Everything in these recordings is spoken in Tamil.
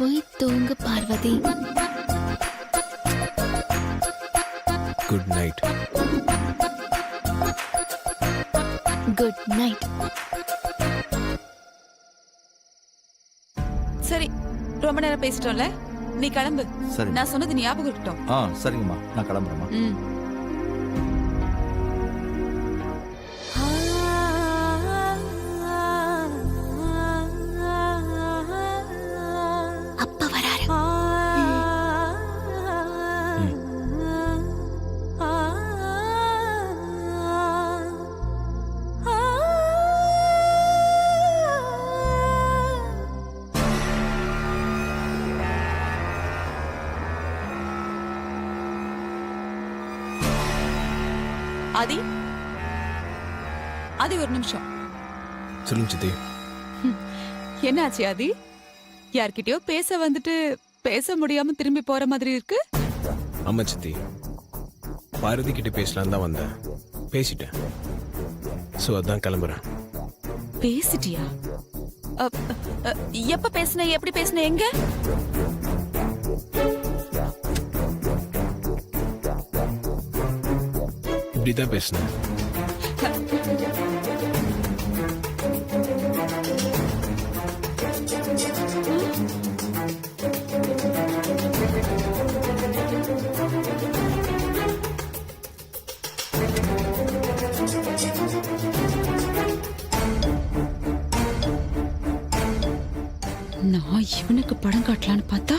போய் தூங்கு Parvati. Good night. Good night. சரி, ரொம்ப நேரம் பேசிட்டோம்ல, நீ கிளம்பு. சரி. நான் சொன்னது ஞாபகம் இருக்கட்டும். சரிங்கம்மா, நான் கிளம்புறேம்மா. அப்பா வராரு. ஆதி, ஆதி ஒரு நிமிஷம். சொல்லுங்க சித்தி. என்ன ஆச்சு ஆதி? யார்கிட்டயோ பேச வந்துட்டு பேச முடியாம திரும்பி போற மாதிரி இருக்கு. ஆமா சித்தி, பார்வதி கிட்ட பேசலாம் தான் வந்தேன், பேசிட்டேன். சோ அதான் கிளம்புறேன். பேசிட்டியா? எப்ப பேசுன, எப்படி பேசுன, எங்க? இப்படிதான் பேசினேன். நான் இவனுக்கு படம் காட்டலான்னு பார்த்தா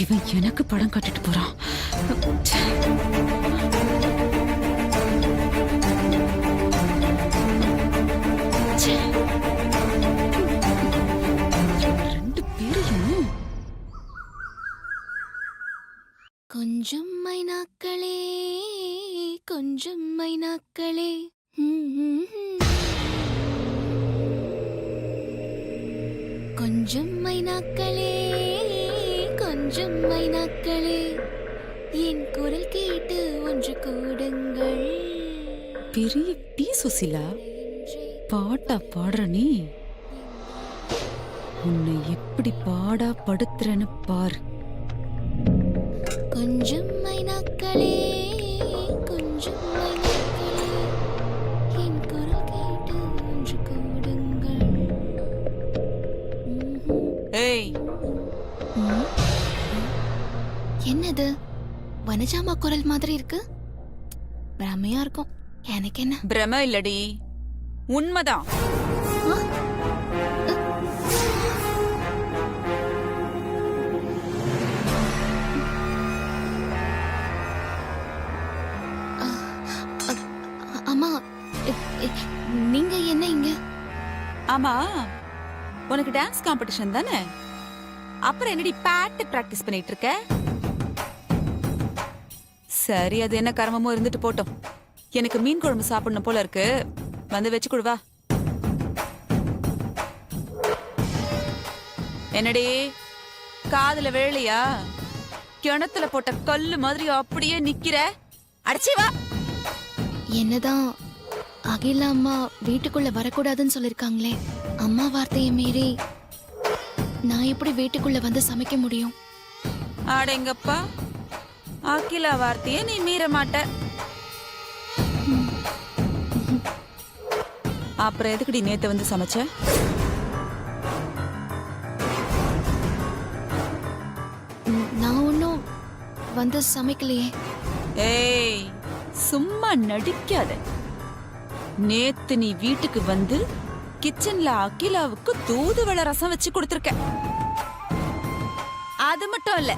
இவன் எனக்கு படம் காட்டிட்டு போறான். ரெண்டு பேரையும் கொஞ்சம் மைனாக்களே, கொஞ்சம் மைனாக்களே. கொஞ்சம் மைனாக்களே, கொஞ்சம் மைனாக்களே, என் குரல் கேட்டு ஒன்று கூடுங்கள். பெரிய பீசுசிலா பாட்டா பாடுற நீ. உன்னை எப்படி பாடா படுத்துறன்னு பாரு. கொஞ்சம் மைனாக்களே, கொஞ்சம் மைனாக்களே, என் குரல் கேட்டு ஒன்று கூடுங்கள். ஏய், என்னது? வனஜாமா குரல் மாதிரி இருக்கு. பிரமையா இருக்கும். எனக்கு என்ன? பிரம இல்லடி, உண்மைதான். அம்மா, நீங்க என்ன இங்க? ஆமா, உனக்கு டான்ஸ் காம்படிஷன் தானே? அப்புறம் என்னடி பாட்டு பிராக்டிஸ் பண்ணிட்டு இருக்க? சரி, அது என்ன கர்மமோ இருந்துட்டு போட்டோம். எனக்கு மீன் குழம்பு சாப்பிடணும் போல இருக்கு, வந்து வச்சு கொடுவா. என்னடி, காதுல வேலையா? கிணத்துல போட்ட கல்லு மாதிரி அப்படியே நிக்கிற. அடிச்சி வா. என்னதான் அகிலா அம்மா வீட்டுக்குள்ள வரக்கூடாதுன்னு சொல்லிருக்காங்களே, அம்மா வார்த்தையை மீறி நான் எப்படி வீட்டுக்குள்ள வந்து சமைக்க முடியும்? ஆடெங்கப்பா, அகிலா வார்த்தையை நீ மீற மாட்ட. அப்புறம் எதுக்குடி நேத்து வந்து சமைச்ச? நான் ஒன்னும் வந்து சமைக்கலையே. ஏய், சும்மா நடிக்காத. நேத்து நீ வீட்டுக்கு வந்து கிச்சன்ல அகிலாவுக்கு தூதுவளை ரசம் வச்சு கொடுத்திருக்க. அது மட்டும் இல்ல,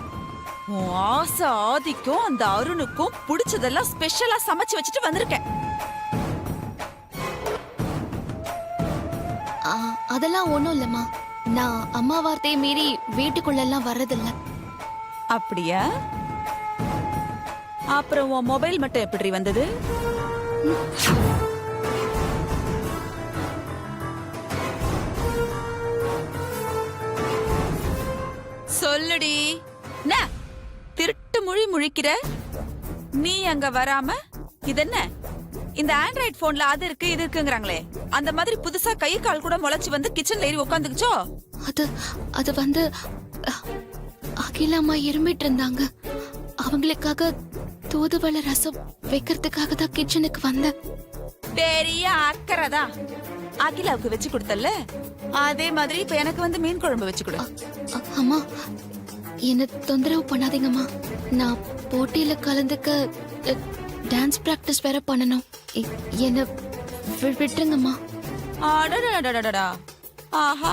உன் ஆசை ஆதிக்கும் அந்த அருணுக்கும் பிடிச்சதெல்லாம் ஸ்பெஷலா சமைச்சு வச்சுட்டு வந்திருக்க. அதெல்லாம் ஒண்ணும் இல்லம்மா. நான் அம்மா வார்த்தையை மீறி வீட்டுக்குள்ள எல்லாம் வர்றதில்ல. அப்படியா? அப்புறம் உன் மொபைல் மட்டும் எப்படி வந்தது? சொல்லுடி. திருட்டு மொழி முழிக்கிற நீ அங்க வராம இதென்ன இந்த ஆண்ட்ராய்ட் போன்ல அது இருக்கு இது இருக்குங்கறாங்களே, அந்த மாதிரி புதுசா கை கால் கூட முளைச்சு வந்து கிச்சன்ல ஏறி உட்காந்துக்குச்சோ? அது அது வந்து அகிலா அம்மா இருமிட்டு இருந்தாங்க. அவங்களுக்காக தூதுவளை ரசம் வைக்கிறதுக்காக தான் கிச்சனுக்கு வந்தேன். பெரிய அக்கறை தான். அகிலாவுக்கு வச்சு கொடுத்தல்ல, அதே மாதிரி இப்ப எனக்கு வந்து மீன் குழம்பு வச்சு கொடு. அம்மா, என்ன தொந்தரவு பண்ணாதீங்கம்மா. நான் போட்டியில கலந்துக்க டான்ஸ் பிராக்டிஸ் வேற பண்ணணும். என்ன விட்டுருங்கம்மா. அடடடடடடா. ஆஹா,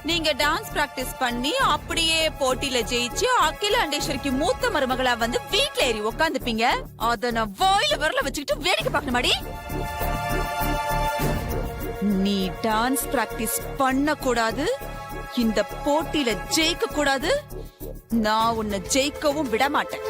நீங்க டான்ஸ் பிராக்டிஸ் பண்ணி அப்படியே போட்டியில ஜெயிச்சு அகில அண்டேஸ்வரிக்கு மூத்த மருமகளா வந்து வீட்ல ஏறி உக்காந்துப்பீங்க. அத நான் வாயில வரல வச்சுக்கிட்டு வேடிக்கை பார்க்கணுமாடி? நீ டான்ஸ் பிராக்டிஸ் பண்ண கூடாது, இந்த போட்டியில ஜெயிக்க கூடாது, நான் உன்னை ஜெயிக்கவும் விட மாட்டேன்.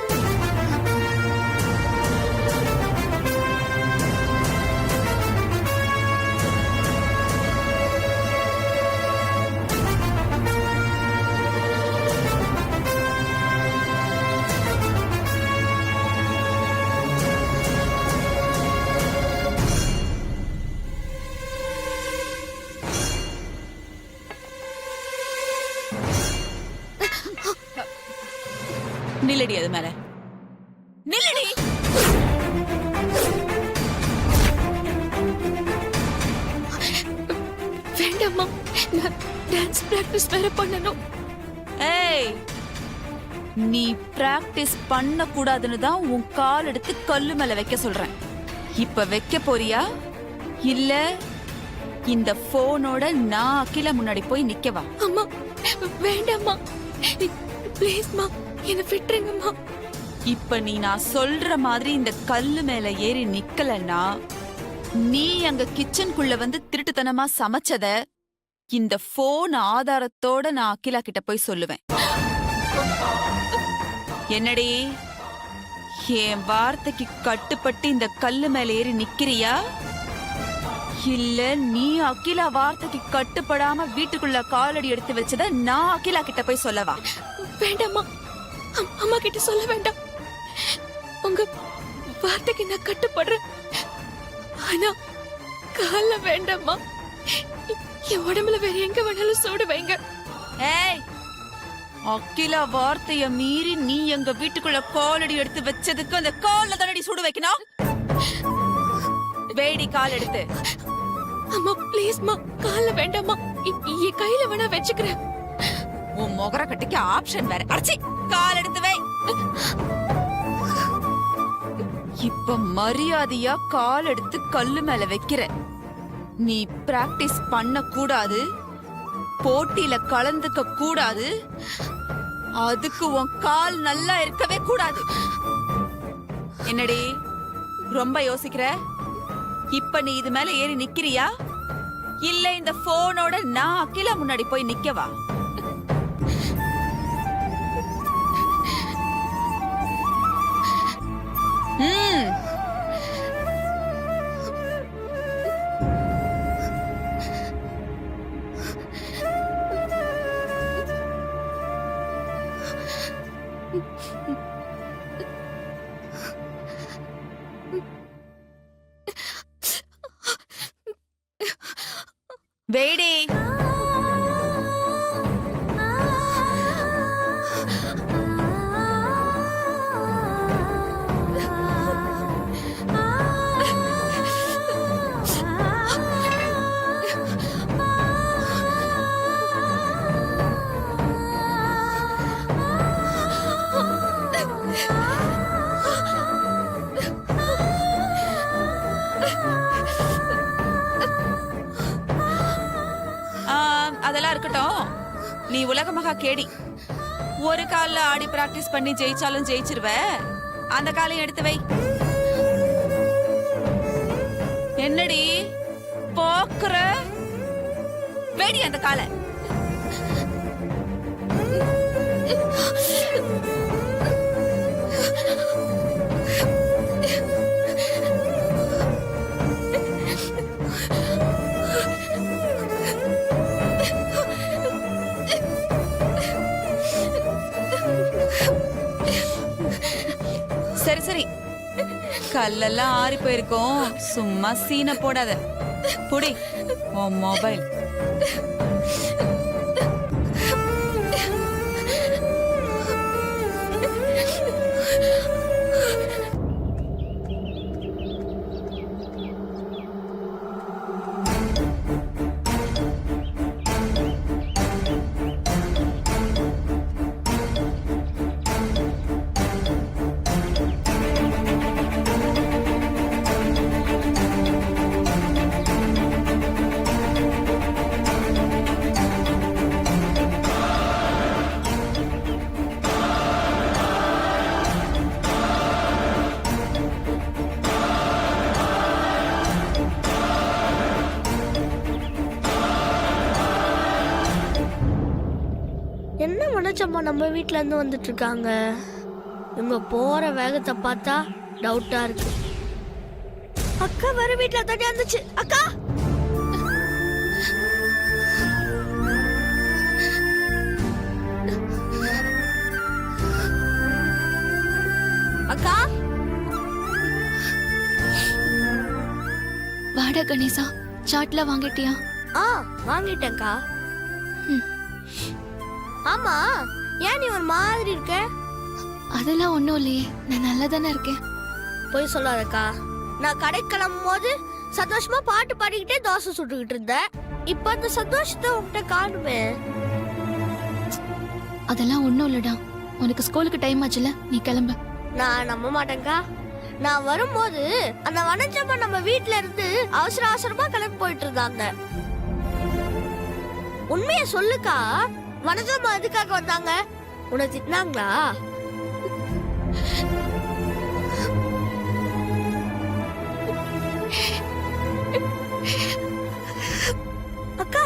நில்லடி, அது மேல நில்லடி. வேண்டாம்மா, நான் டான்ஸ் பிராக்டிஸ் வேற பண்ணணும். ஏய், நீ பிராக்டிஸ் பண்ண கூடாதுன்னு தான் உன் கால் எடுத்து கல்லு மேல வைக்க சொல்றேன். இப்ப வைக்க போறியா இல்ல இந்த போனோட நான் அகிலா முன்னாடி போய் நிக்கவா? அம்மா வேண்டாம்மா, ப்ளீஸ்மா, என்ன விட்டுருங்கம்மா. இப்ப நீ நான் சொல்ற மாதிரி இந்த கல்லு மேல ஏறி நிக்கலன்னா, நீ அங்க கிச்சனுக்குள்ள வந்து திருட்டுத்தனமா சமைச்சத இந்த போன் ஆதாரத்தோட நான் அகிலா கிட்ட போய் சொல்லுவேன். என்னடி, என் வார்த்தைக்கு கட்டுப்பட்டு இந்த கல்லு மேல ஏறி நிக்கிறியா இல்ல நீ அகிலா வார்த்தைக்கு கட்டுப்படாம வீட்டுக்குள்ள காலடி எடுத்து வச்சத நான் அகிலா கிட்ட போய் சொல்லவா? வேண்டாம்மா, அம்மா கிட்ட சொல்ல வேண்டாம். உங்க வார்த்தைக்கு நான் கட்டுப்படுறேன். ஆனா கால வேண்டாம்மா. என் உடம்புல வேற எங்க வேணாலும் சூடு வைங்க. ஏய், அகிலா வார்த்தைய மீறி நீ எங்க வீட்டுக்குள்ள காலடி எடுத்து வச்சதுக்கு அந்த கால்ல தானடி சூடு வைக்கணும். வேடி கால் எடுத்து. அம்மா ப்ளீஸ்மா, கால வேண்டாம்மா. என் கையில வேணா வச்சுக்கிறேன். உன் முகர கட்டிக்கு ஆப்ஷன் வேற. அடிச்சி கால் எடுத்து வை. இப்ப மரியாதையா கால் எடுத்து கல்லு மேல வைக்கிற. நீ பிராக்டிஸ் பண்ண கூடாது, போட்டியில கலந்துக்க கூடாது, அதுக்கு உன் கால் நல்லா இருக்கவே கூடாது. என்னடி ரொம்ப யோசிக்கிற? இப்ப நீ இது மேல ஏறி நிக்கிறியா இல்ல இந்த போனோட நான் அகிலா முன்னாடி போய் நிக்கவா? வேடி. அதெல்லாம் இருக்கட்டும், நீ உலக மகா கேடி. ஒரு கால்ல ஆடி பிராக்டிஸ் பண்ணி ஜெயிச்சாலும் ஜெயிச்சிருவ. அந்த காலையும் எடுத்து வை. என்னடி போக்குற? வேடி அந்த காலை. சரி சரி, கல்லெல்லாம் ஆறி போயிருக்கோம். சும்மா சீனை போடாத. புடி உன் மொபைல். என்ன மனச்சம்மா நம்ம வீட்ல இருந்து வந்துட்டு இருக்காங்க. இவங்க போற வேகத்தை பார்த்தா டவுட்டா இருக்கு. அக்கா வேற வீட்ல தண்ணி வந்துச்சு. அக்கா அக்கா வாடா கணேசா, சாட்ல வாங்கிட்டியா? வாங்கிட்டேன்க்கா. ம். ஆமா, ஏன் நீ ஒரு மாதிரி இருக்க? அதெல்லாம் ஒண்ணும் இல்லையே, நான் நல்லா தானே இருக்கேன். போய் சொல்லாதக்கா. நான் கடைக்கு கிளம்பும் போது சந்தோஷமா பாட்டு பாடிக்கிட்டே தோசை சுட்டுக்கிட்டு இருந்தேன். இப்ப அந்த சந்தோஷத்தை உன்கிட்ட காணுமே. அதெல்லாம் ஒண்ணும் இல்லடா. உனக்கு ஸ்கூலுக்கு டைம் ஆச்சுல, நீ கிளம்பு. நான் நம்ப மாட்டேன்க்கா. நான் வரும்போது அந்த வனஜம்மா நம்ம வீட்ல இருந்து அவசர அவசரமா கிளம்பி போயிட்டு இருந்தாங்க. உண்மைய சொல்லுக்கா, வனஜம்மா எதுக்காக வந்தாங்க? உன்னை திட்டினாங்களா? அக்கா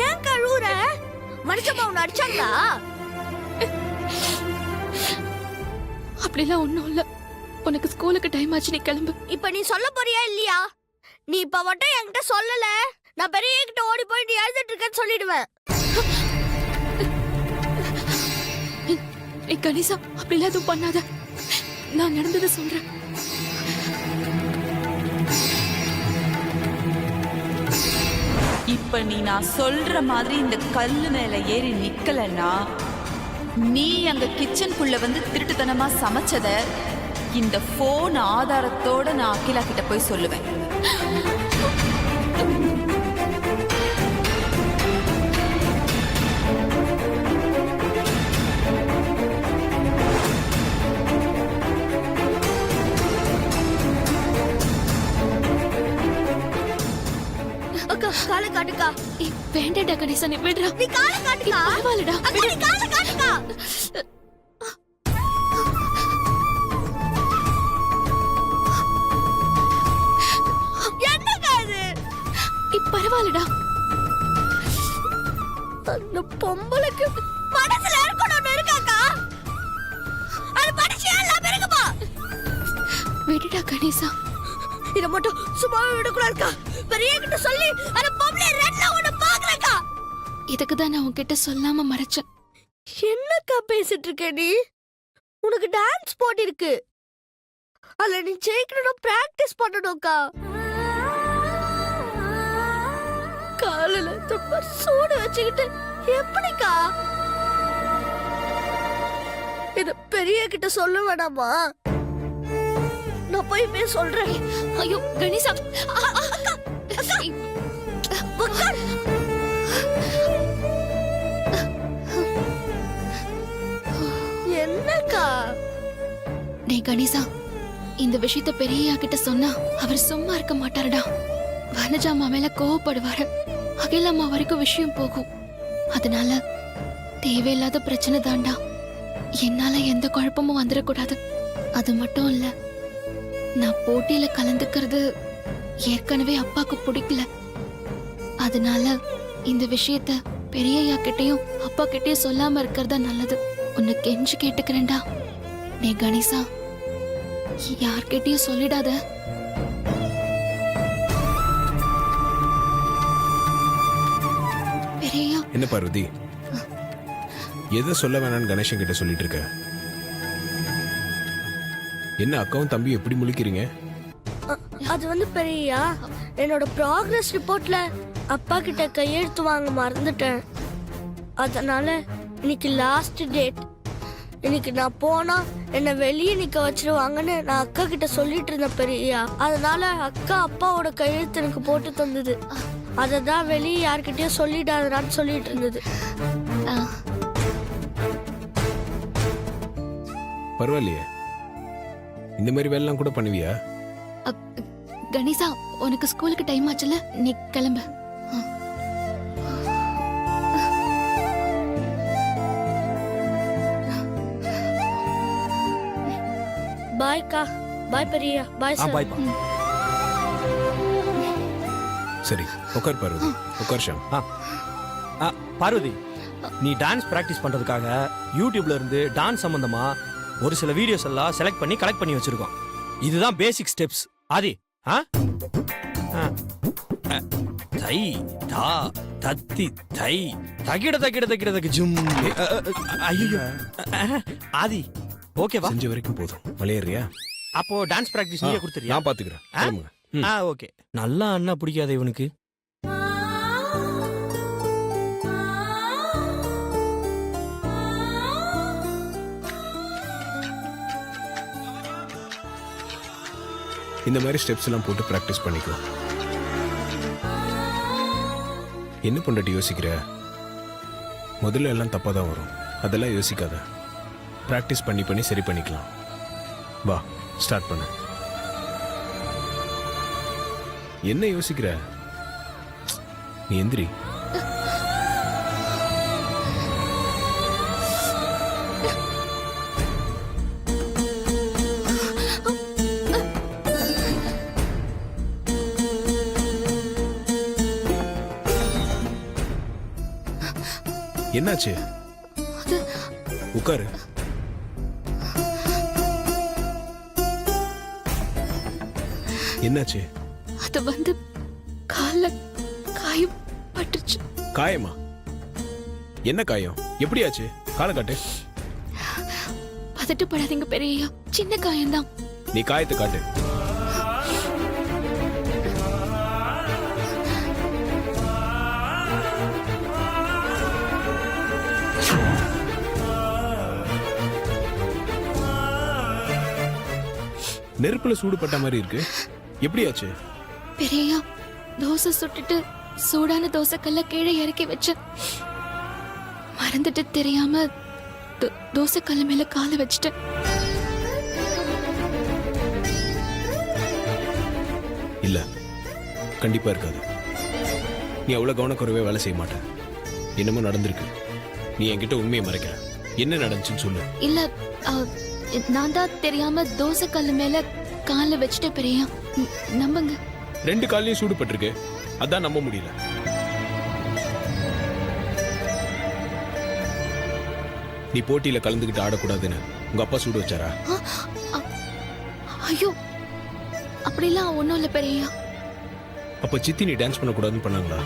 ஏன் கழுவுற? வனஜம்மா உன்னை அடிச்சாங்களா? அப்படிலாம் ஒண்ணும் இல்ல. உனக்கு ஸ்கூலுக்கு டைம் ஆச்சு, நீ கிளம்பு. இப்ப நீ சொல்ல போறியா இல்லையா? நீ இப்ப மட்டும் என்கிட்ட சொல்லல, நான் பெரிய கிட்ட ஓடி போய் நீ எழுதிட்டு இருக்கேன்னு சொல்லிடுவேன். ஏய் கணேசா, அப்படிலாம் எதுவும் பண்ணாத. நான் நடந்ததை சொல்றேன். இப்ப நீ நான் சொல்ற மாதிரி இந்த கல்லு மேல ஏறி நிக்கலன்னா, நீ அங்க கிச்சனுக்குள்ள வந்து திருட்டுத்தனமா சமைச்சத இந்த போன் ஆதாரத்தோட நான் அகிலா கிட்ட போய் சொல்லுவேன். அக்கா காலை காட்டுக்கா. ஏய் வேண்டாடா கணேசா, நீ விடுறா. நீ காலை காட்டுக்கா. பரவாயில்லடா. அக்கா நீ காலை காட்டுக்கா. என்னக்கா இது? பரவாயில்லடா. அந்த பொம்பளைக்கு மனசுல இருக்கணும் இருக்காக்கா. அது மனுஷன் எல்லாம் இருக்குமா? விடுடா கணேசா. இத மட்டும் சும்மாவே விடக்கூடாதுக்கா. பெரிய கிட்ட சொல்லி அந்த பொம்பளை ரெண்டா உன்னை பாக்குறக்கா. இதுக்கு தான் நான் உன்கிட்ட சொல்லாம மறைச்சேன். என்னக்கா பேசிட்டு இருக்க நீ? உனக்கு டான்ஸ் போட்டி இருக்கு, அதுல நீ ஜெயிக்கணும், பிராக்டிஸ் பண்ணணும்க்கா. காலில துப்ப சூடு வச்சுக்கிட்டு எப்படிக்கா? இத பெரிய கிட்ட சொல்ல வேணாமா? நான் போய் சொல்றேன். ஐயோ கணேசா. உட்கார். என்னக்கா? டேய் கணேசா, இந்த விஷயத்த பெரியய்யா கிட்ட சொன்னா அவர் சும்மா இருக்க மாட்டாருடா. வனஜாமா மேல கோவப்படுவாரு. அகிலம்மா வரைக்கும் விஷயம் போகும். அதனால தேவையில்லாத பிரச்சனை தாண்டா. என்னால எந்த குழப்பமும் வந்துடக்கூடாது. அது மட்டும் இல்ல, நான் போட்டியில கலந்துக்கிறது ஏற்கனவே அப்பாக்கு பிடிக்கல. அதனால இந்த விஷயத்த பெரியய்யா கிட்டயும் அப்பா கிட்டயும் சொல்லாம இருக்கிறதா நல்லது. உன்னை கெஞ்சு கேட்டுக்கிறேன்டா. டே கணேசா, யார்கிட்டயும் சொல்லிடாத. பெரியய்யா. என்ன பார்வதி, எதை சொல்ல வேணாம்னு கணேசன் கிட்ட சொல்லிட்டு இருக்க? என்ன அக்காவும் தம்பியும் எப்படி முழிக்கிறீங்க? அது வந்து பெரியா என்னோட ப்ராக்ரஸ் ரிப்போர்ட்ல அப்பா கிட்ட கையெழுத்து வாங்க மறந்துட்டேன். அதனால இன்னைக்கு லாஸ்ட் டேட். இன்னைக்கு நான் போனா என்னை வெளியே நிக்க வச்சிருவாங்கன்னு நான் அக்கா கிட்ட சொல்லிட்டு இருந்தேன் பெரியா. அதனால அக்கா அப்பாவோட கையெழுத்து எனக்கு போட்டு தந்தது. அதை தான் வெளியே யார்கிட்டயும் சொல்லிடாதான்னு சொல்லிட்டு இருந்தது. ஆ, பரவாயில்லையே, இந்த மாதிரி வேலைலாம் கூட பண்ணுவியா? கணேசா உனக்கு ஸ்கூலுக்கு டைம் ஆச்சுல, நீ கிளம்பு. ஆ. பாய்க்கா. பாய் பெரியா. Bye sir. பாய்ப்பா. சரி, உட்கார் பார்வதி, உட்கார் ஷாம். பார்வதி, நீ டான்ஸ் பிராக்டிஸ் பண்றதுக்காக யூடியூப்ல இருந்து டான்ஸ் சம்பந்தமா ஒரு சில வீடியோஸ் எல்லாம் செலக்ட் பண்ணி கலெக்ட் பண்ணி வச்சிருக்கோம். இதுதான் பேசிக் ஸ்டெப்ஸ். ஆதி ஆ ஆ. தை தா தத்தி தை தகிட தகிட தகிட தகி ஜும். ஐயோ ஆதி, ஓகேவா? செஞ்ச வரைக்கும் போதும், விளையாடுறியா? அப்போ டான்ஸ் பிராக்டிஸ் நீயே கொடுத்துறியா? நான் பாத்துக்கிறேன், கிளம்புங்க. ம். ஓகே. நல்லா அண்ணா பிடிக்காத இவனுக்கு. இந்த மாதிரி ஸ்டெப்ஸ் எல்லாம் போட்டு பிராக்டிஸ் பண்ணிக்கோ. என்ன பண்ணி யோசிக்கிற? முதல்ல எல்லாம் தப்பா தான் வரும், அதெல்லாம் யோசிக்காத. பிராக்டிஸ் பண்ணி பண்ணி சரி பண்ணிக்கலாம். வா, ஸ்டார்ட் பண்ணு. என்ன யோசிக்கிற? நீ எந்திரி. என்னாச்சு? உட்காரு. என்னாச்சு? அது வந்து கால்ல காயம் பட்டுச்சு. காயமா? என்ன காயம்? எப்படியாச்சு? காலை காட்டு. பதட்டப்படாதீங்க பெரியய்யா, சின்ன காயம்தான். நீ காயத்தை காட்டு. நெருப்புல சூடு பட்ட மாதிரி இருக்கு. எப்படியாச்சு? பெரியய்யா, தோசை சுட்டுட்டு சூடான தோசை கல்ல கீழே இறக்கி வச்ச மறந்துட்டு தெரியாம தோசை கல்லு மேல காலை வச்சுட்டேன். இல்ல, கண்டிப்பா இருக்காது. நீ அவ்வளவு கவனக்குறைவே வேலை செய்ய மாட்ட. என்னமோ நடந்திருக்கு. நீ என்கிட்ட உண்மையை மறைக்கிற. என்ன நடந்துச்சுன்னு சொல்லு. இல்ல, நான் தான் தெரியாம தோசை கல்லு மேல காலை வச்சுட்டேன் பெரியய்யா, நம்புங்க. 2 காலையும் சூடு பட்டிருக்கு, அதான் நம்ப முடியல. நீ போட்டியில கலந்துகிட்டு ஆடக்கூடாதுன்னு உங்க அப்பா சூடு வச்சாரா? ஐயோ, அப்படிலாம் ஒண்ணும் இல்ல பெரியய்யா. அப்ப சித்தி நீ டான்ஸ் பண்ணக்கூடாதுன்னு பண்ணாங்களா?